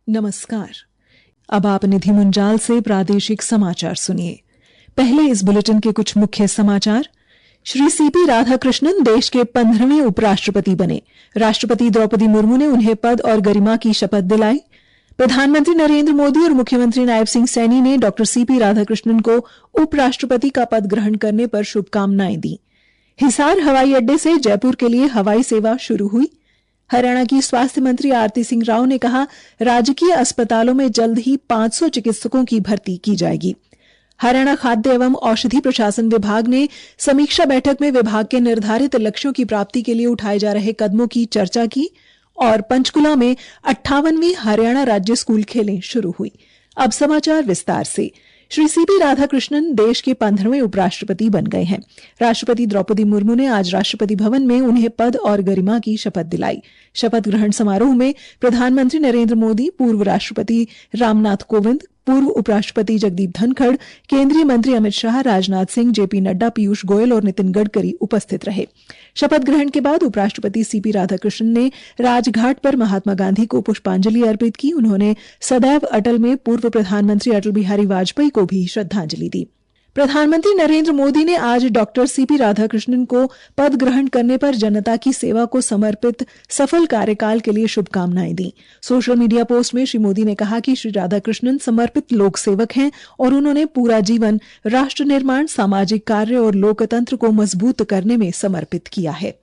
नमस्कार। अब आप निधि मुंजाल से प्रादेशिक समाचार सुनिए। पहले इस बुलेटिन के कुछ मुख्य समाचार। श्री सीपी राधाकृष्णन देश के 15वें उपराष्ट्रपति बने। राष्ट्रपति द्रौपदी मुर्मू ने उन्हें पद और गरिमा की शपथ दिलाई। प्रधानमंत्री नरेंद्र मोदी और मुख्यमंत्री नायब सिंह सैनी ने डॉक्टर सीपी राधाकृष्णन को उपराष्ट्रपति का पद ग्रहण करने पर शुभकामनाएं दी। हिसार हवाई अड्डे से जयपुर के लिए हवाई सेवा शुरू हुई। हरियाणा की स्वास्थ्य मंत्री आरती सिंह राव ने कहा, राजकीय अस्पतालों में जल्द ही 500 चिकित्सकों की भर्ती की जाएगी। हरियाणा खाद्य एवं औषधि प्रशासन विभाग ने समीक्षा बैठक में विभाग के निर्धारित लक्ष्यों की प्राप्ति के लिए उठाए जा रहे कदमों की चर्चा की और पंचकुला में 58वीं हरियाणा राज्य स्कूल खेलें शुरू हुई। अब समाचार विस्तार से। श्री सीपी राधाकृष्णन देश के 15वें उपराष्ट्रपति बन गए हैं। राष्ट्रपति द्रौपदी मुर्मू ने आज राष्ट्रपति भवन में उन्हें पद और गरिमा की शपथ दिलाई। शपथ ग्रहण समारोह में प्रधानमंत्री नरेंद्र मोदी, पूर्व राष्ट्रपति रामनाथ कोविंद, पूर्व उपराष्ट्रपति जगदीप धनखड़, केंद्रीय मंत्री अमित शाह, राजनाथ सिंह, जेपी नड्डा, पीयूष गोयल और नितिन गडकरी उपस्थित रहे। शपथ ग्रहण के बाद उपराष्ट्रपति सीपी राधाकृष्णन ने राजघाट पर महात्मा गांधी को पुष्पांजलि अर्पित की। उन्होंने सदैव अटल में पूर्व प्रधानमंत्री अटल बिहारी वाजपेयी को भी श्रद्धांजलि दी। प्रधानमंत्री नरेंद्र मोदी ने आज डॉक्टर सीपी राधाकृष्णन को पद ग्रहण करने पर जनता की सेवा को समर्पित सफल कार्यकाल के लिए शुभकामनाएं दी। सोशल मीडिया पोस्ट में श्री मोदी ने कहा कि श्री राधाकृष्णन समर्पित लोक सेवक हैं और उन्होंने पूरा जीवन राष्ट्र निर्माण, सामाजिक कार्य और लोकतंत्र को मजबूत करने में समर्पित किया है।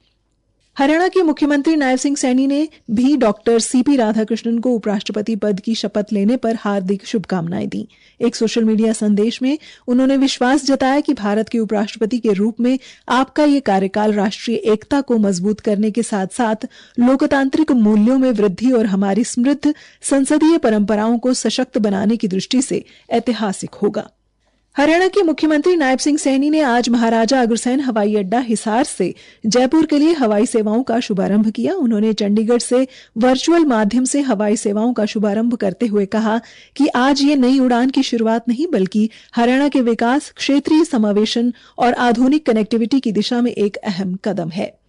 हरियाणा के मुख्यमंत्री नायब सिंह सैनी ने भी डॉक्टर सीपी राधाकृष्णन को उपराष्ट्रपति पद की शपथ लेने पर हार्दिक शुभकामनाएं दी। एक सोशल मीडिया संदेश में उन्होंने विश्वास जताया कि भारत के उपराष्ट्रपति के रूप में आपका ये कार्यकाल राष्ट्रीय एकता को मजबूत करने के साथ साथ लोकतांत्रिक मूल्यों में वृद्धि और हमारी समृद्ध संसदीय परंपराओं को सशक्त बनाने की दृष्टि से ऐतिहासिक होगा। हरियाणा के मुख्यमंत्री नायब सिंह सैनी ने आज महाराजा अग्रसेन हवाई अड्डा हिसार से जयपुर के लिए हवाई सेवाओं का शुभारंभ किया। उन्होंने चंडीगढ़ से वर्चुअल माध्यम से हवाई सेवाओं का शुभारंभ करते हुए कहा कि आज ये नई उड़ान की शुरुआत नहीं बल्कि हरियाणा के विकास, क्षेत्रीय समावेशन और आधुनिक कनेक्टिविटी की दिशा में एक अहम कदम है।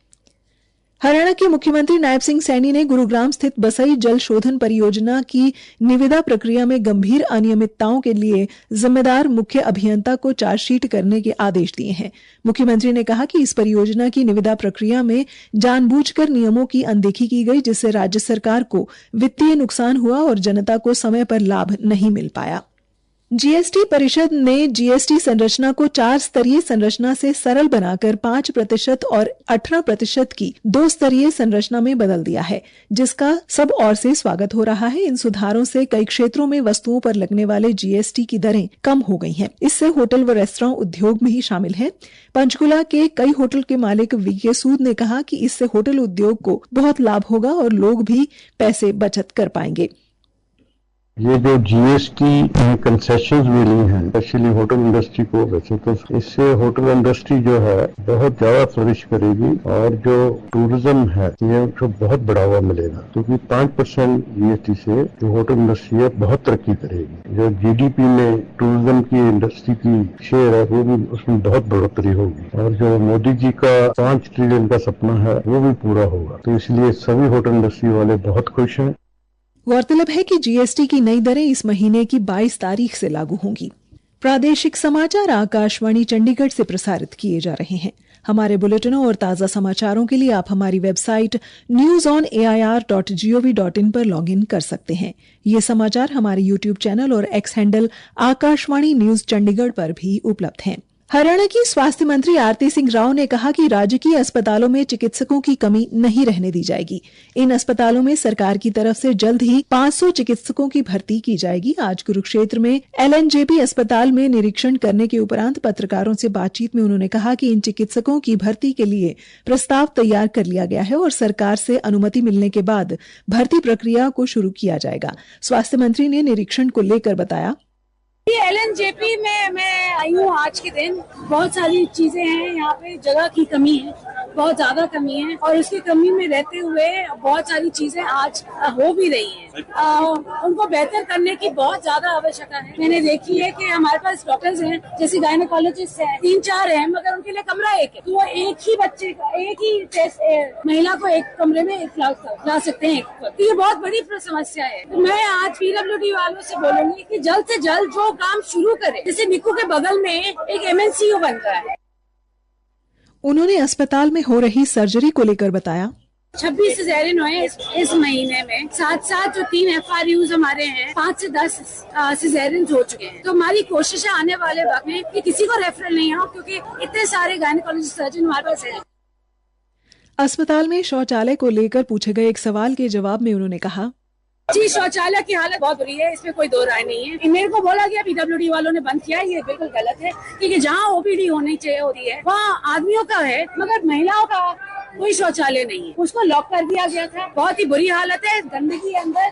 हरियाणा के मुख्यमंत्री नायब सिंह सैनी ने गुरुग्राम स्थित बसई जल शोधन परियोजना की निविदा प्रक्रिया में गंभीर अनियमितताओं के लिए जिम्मेदार मुख्य अभियंता को चार्जशीट करने के आदेश दिए हैं। मुख्यमंत्री ने कहा कि इस परियोजना की निविदा प्रक्रिया में जानबूझकर नियमों की अनदेखी की गई, जिससे राज्य सरकार को वित्तीय नुकसान हुआ और जनता को समय पर लाभ नहीं मिल पाया। जीएसटी परिषद ने जीएसटी संरचना को 4 स्तरीय संरचना से सरल बनाकर 5% और 18% की 2 स्तरीय संरचना में बदल दिया है, जिसका सब ओर से स्वागत हो रहा है। इन सुधारों से कई क्षेत्रों में वस्तुओं पर लगने वाले जीएसटी की दरें कम हो गई हैं। इससे होटल व रेस्तरां उद्योग में ही शामिल है। पंचकुला के कई होटल के मालिक वीके सूद ने कहा कि इससे होटल उद्योग को बहुत लाभ होगा और लोग भी पैसे बचत कर पाएंगे। ये जो जीएसटी कंसेशंस मिली हैं स्पेशली होटल इंडस्ट्री को, वैसे तो इससे होटल इंडस्ट्री जो है बहुत ज्यादा फ्लरिश करेगी और जो टूरिज्म है ये उसको बहुत बढ़ावा मिलेगा, क्योंकि 5% जीएसटी से जो होटल इंडस्ट्री है बहुत तरक्की करेगी। जो जीडीपी में टूरिज्म की इंडस्ट्री की शेयर है वो भी उसमें बहुत बढ़ोतरी होगी और जो मोदी जी का 5 ट्रिलियन का सपना है वो भी पूरा होगा। तो इसलिए सभी होटल इंडस्ट्री वाले बहुत खुश हैं। गौरतलब है कि जीएसटी की नई दरें इस महीने की 22 तारीख से लागू होंगी। प्रादेशिक समाचार आकाशवाणी चंडीगढ़ से प्रसारित किए जा रहे हैं। हमारे बुलेटिनों और ताज़ा समाचारों के लिए आप हमारी वेबसाइट newsonair.gov.in पर लॉगिन कर सकते हैं। ये समाचार हमारे यूट्यूब चैनल और x handle Akashvani news Chandigarh पर भी उपलब्ध हैं। हरियाणा की स्वास्थ्य मंत्री आरती सिंह राव ने कहा कि राजकीय अस्पतालों में चिकित्सकों की कमी नहीं रहने दी जाएगी। इन अस्पतालों में सरकार की तरफ से जल्द ही 500 चिकित्सकों की भर्ती की जाएगी। आज कुरुक्षेत्र में एलएनजेपी अस्पताल में निरीक्षण करने के उपरांत पत्रकारों से बातचीत में उन्होंने कहा कि इन चिकित्सकों की भर्ती के लिए प्रस्ताव तैयार कर लिया गया है और सरकार से अनुमति मिलने के बाद भर्ती प्रक्रिया को शुरू किया जाएगा। स्वास्थ्य मंत्री ने निरीक्षण को लेकर बताया, LNJP में मैं आई हूँ आज के दिन। बहुत सारी चीजें हैं यहाँ पे, जगह की कमी है, बहुत ज्यादा कमी है, और उसकी कमी में रहते हुए बहुत सारी चीजें आज हो भी रही हैं। उनको बेहतर करने की बहुत ज्यादा आवश्यकता है। मैंने देखी है कि हमारे पास डॉक्टर्स हैं, जैसे गायनेकोलॉजिस्ट हैं, 3-4 हैं, मगर उनके लिए कमरा एक है, तो वो एक ही बच्चे का, एक ही महिला को एक कमरे में ला सकते हैं। तो ये बहुत बड़ी समस्या है। तो मैं आज PWD वालों से बोलूंगी कि जल्द से जल्द जो काम शुरू करे, जैसे निक्कू के बगल में एक MNCO बन रहा है। उन्होंने अस्पताल में हो रही सर्जरी को लेकर बताया, 26 सिजेरियन हुए इस महीने में, साथ जो 3 FRUs हमारे हैं, 5 से 10 सिजेरियन हो चुके हैं। तो हमारी कोशिश है आने वाले वक्त में कि किसी को रेफरल नहीं हो, क्योंकि इतने सारे गायनेकोलॉजिस्ट सर्जन हमारे पास है। अस्पताल में शौचालय को लेकर पूछे गए एक सवाल के जवाब में उन्होंने कहा, जी, शौचालय की हालत बहुत बुरी है, इसमें कोई दो राय नहीं है। मेरे को बोला गया PWD वालों ने बंद किया है, ये बिल्कुल गलत है, क्योंकि जहाँ OPD होनी चाहिए होती है वहाँ आदमियों का है, मगर महिलाओं का कोई शौचालय नहीं है। उसको लॉक कर दिया गया था। बहुत ही बुरी हालत है, गंदगी अंदर,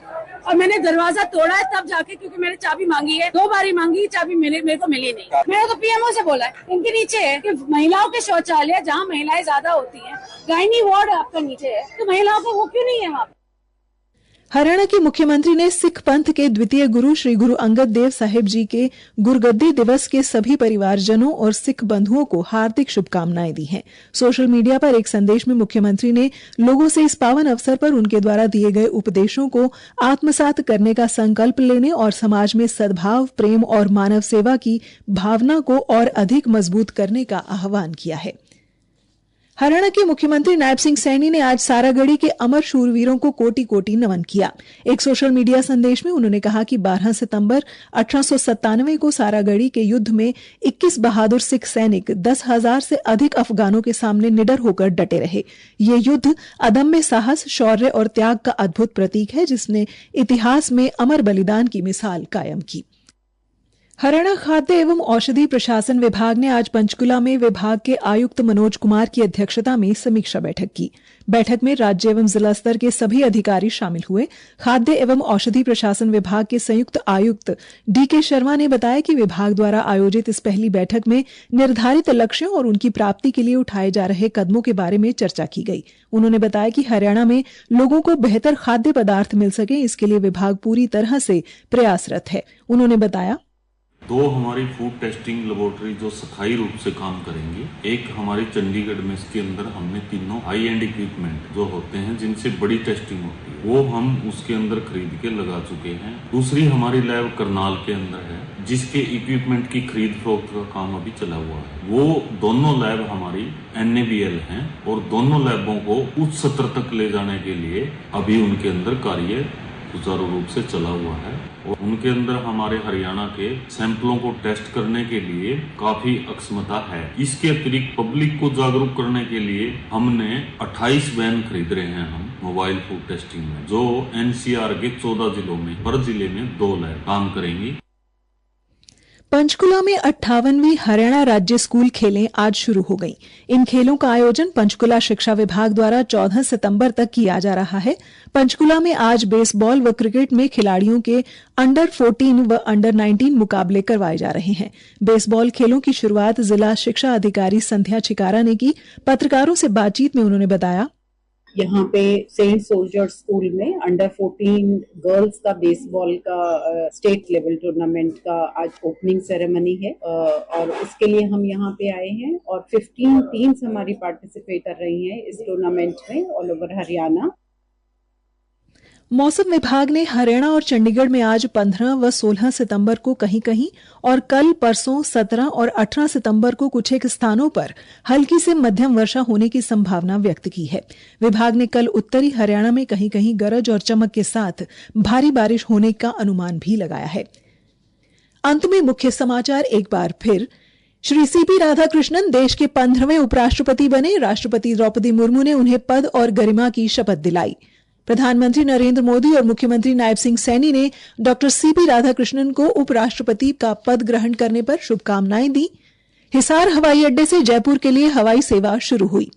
और मैंने दरवाजा तोड़ा है तब जाके, क्योंकि मैंने चाबी मांगी है, 2 बारी मांगी, चाबी मेरे को मिली नहीं। मैंने तो PMO से बोला है, इनके नीचे है कि महिलाओं के शौचालय जहाँ महिलाएं ज्यादा होती है, गायनी वार्ड आपका नीचे है, तो महिलाओं को वो क्यों नहीं है वहाँ पे। हरियाणा के मुख्यमंत्री ने सिख पंथ के द्वितीय गुरु श्री गुरु अंगद देव साहिब जी के गुरगद्दी दिवस के सभी परिवारजनों और सिख बंधुओं को हार्दिक शुभकामनाएं दी हैं। सोशल मीडिया पर एक संदेश में मुख्यमंत्री ने लोगों से इस पावन अवसर पर उनके द्वारा दिए गए उपदेशों को आत्मसात करने का संकल्प लेने और समाज में सद्भाव, प्रेम और मानव सेवा की भावना को और अधिक मजबूत करने का आह्वान किया है। हरियाणा के मुख्यमंत्री नायब सिंह सैनी ने आज सारागढ़ी के अमर शूरवीरों को कोटि-कोटि नमन किया। एक सोशल मीडिया संदेश में उन्होंने कहा कि 12 सितंबर 1897 को सारागढ़ी के युद्ध में 21 बहादुर सिख सैनिक 10,000 से अधिक अफगानों के सामने निडर होकर डटे रहे। ये युद्ध अदम्य साहस, शौर्य और त्याग का अद्भुत प्रतीक है, जिसने इतिहास में अमर बलिदान की मिसाल कायम की। हरियाणा खाद्य एवं औषधि प्रशासन विभाग ने आज पंचकुला में विभाग के आयुक्त मनोज कुमार की अध्यक्षता में समीक्षा बैठक की। बैठक में राज्य एवं जिला स्तर के सभी अधिकारी शामिल हुए। खाद्य एवं औषधि प्रशासन विभाग के संयुक्त आयुक्त DK शर्मा ने बताया कि विभाग द्वारा आयोजित इस पहली बैठक में निर्धारित लक्ष्यों और उनकी प्राप्ति के लिए उठाए जा रहे कदमों के बारे में चर्चा की गई। उन्होंने बताया कि हरियाणा में लोगों को बेहतर खाद्य पदार्थ मिल सके, इसके लिए विभाग पूरी तरह से प्रयासरत है। उन्होंने बताया, 2 हमारी फूड टेस्टिंग लेबोरेटरी जो स्थायी रूप से काम करेंगी। एक हमारी चंडीगढ़ में, इसके अंदर हमने तीनों हाई एंड इक्विपमेंट जो होते हैं जिनसे बड़ी टेस्टिंग होती है, वो हम उसके अंदर खरीद के लगा चुके हैं। दूसरी हमारी लैब करनाल के अंदर है, जिसके इक्विपमेंट की खरीद फरोख्त का काम अभी चला हुआ है। वो दोनों लैब हमारी NABL हैं और दोनों लैबों को उच्च सत्र तक ले जाने के लिए अभी उनके अंदर कार्य सुचारू रूप से चला हुआ है। और उनके अंदर हमारे हरियाणा के सैंपलों को टेस्ट करने के लिए काफी अक्षमता है। इसके अतिरिक्त पब्लिक को जागरूक करने के लिए हमने 28 वैन खरीद रहे हैं हम मोबाइल फूड टेस्टिंग में, जो NCR के 14 जिलों में, हर जिले में 2 लैब काम करेंगी। पंचकुला में 58वीं हरियाणा राज्य स्कूल खेलें आज शुरू हो गई। इन खेलों का आयोजन पंचकुला शिक्षा विभाग द्वारा 14 सितंबर तक किया जा रहा है। पंचकुला में आज बेसबॉल व क्रिकेट में खिलाड़ियों के अंडर 14 व अंडर 19 मुकाबले करवाए जा रहे हैं। बेसबॉल खेलों की शुरुआत जिला शिक्षा अधिकारी संध्या छिकारा ने की। पत्रकारों से बातचीत में उन्होंने बताया, यहाँ पे सेंट सोल्जर्स स्कूल में अंडर 14 गर्ल्स का बेसबॉल का स्टेट लेवल टूर्नामेंट का आज ओपनिंग सेरेमनी है और उसके लिए हम यहाँ पे आए हैं और 15 टीम्स हमारी पार्टिसिपेट कर रही हैं इस टूर्नामेंट में ऑल ओवर हरियाणा। मौसम विभाग ने हरियाणा और चंडीगढ़ में आज 15 व 16 सितंबर को कहीं-कहीं और कल परसों 17 और 18 सितंबर को कुछ एक स्थानों पर हल्की से मध्यम वर्षा होने की संभावना व्यक्त की है। विभाग ने कल उत्तरी हरियाणा में कहीं-कहीं गरज और चमक के साथ भारी बारिश होने का अनुमान भी लगाया है। अंत में मुख्य समाचार एक बार फिर। श्री CP राधाकृष्णन देश के 15वें उपराष्ट्रपति बने। राष्ट्रपति द्रौपदी मुर्मू ने उन्हें पद और गरिमा की शपथ दिलाई। प्रधानमंत्री नरेंद्र मोदी और मुख्यमंत्री नायब सिंह सैनी ने डॉक्टर CP राधाकृष्णन को उपराष्ट्रपति का पद ग्रहण करने पर शुभकामनाएं दी। हिसार हवाई अड्डे से जयपुर के लिए हवाई सेवा शुरू हुई।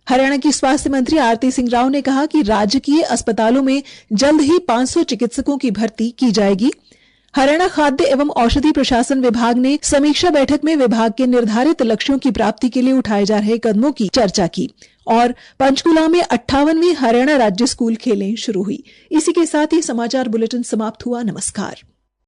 हरियाणा की स्वास्थ्य मंत्री आरती सिंह राव ने कहा कि राजकीय अस्पतालों में जल्द ही 500 चिकित्सकों की भर्ती की जाएगी। हरियाणा खाद्य एवं औषधि प्रशासन विभाग ने समीक्षा बैठक में विभाग के निर्धारित लक्ष्यों की प्राप्ति के लिए उठाए जा रहे कदमों की चर्चा की और पंचकुला में 58वीं हरियाणा राज्य स्कूल खेलें शुरू हुई। इसी के साथ ही समाचार बुलेटिन समाप्त हुआ। नमस्कार।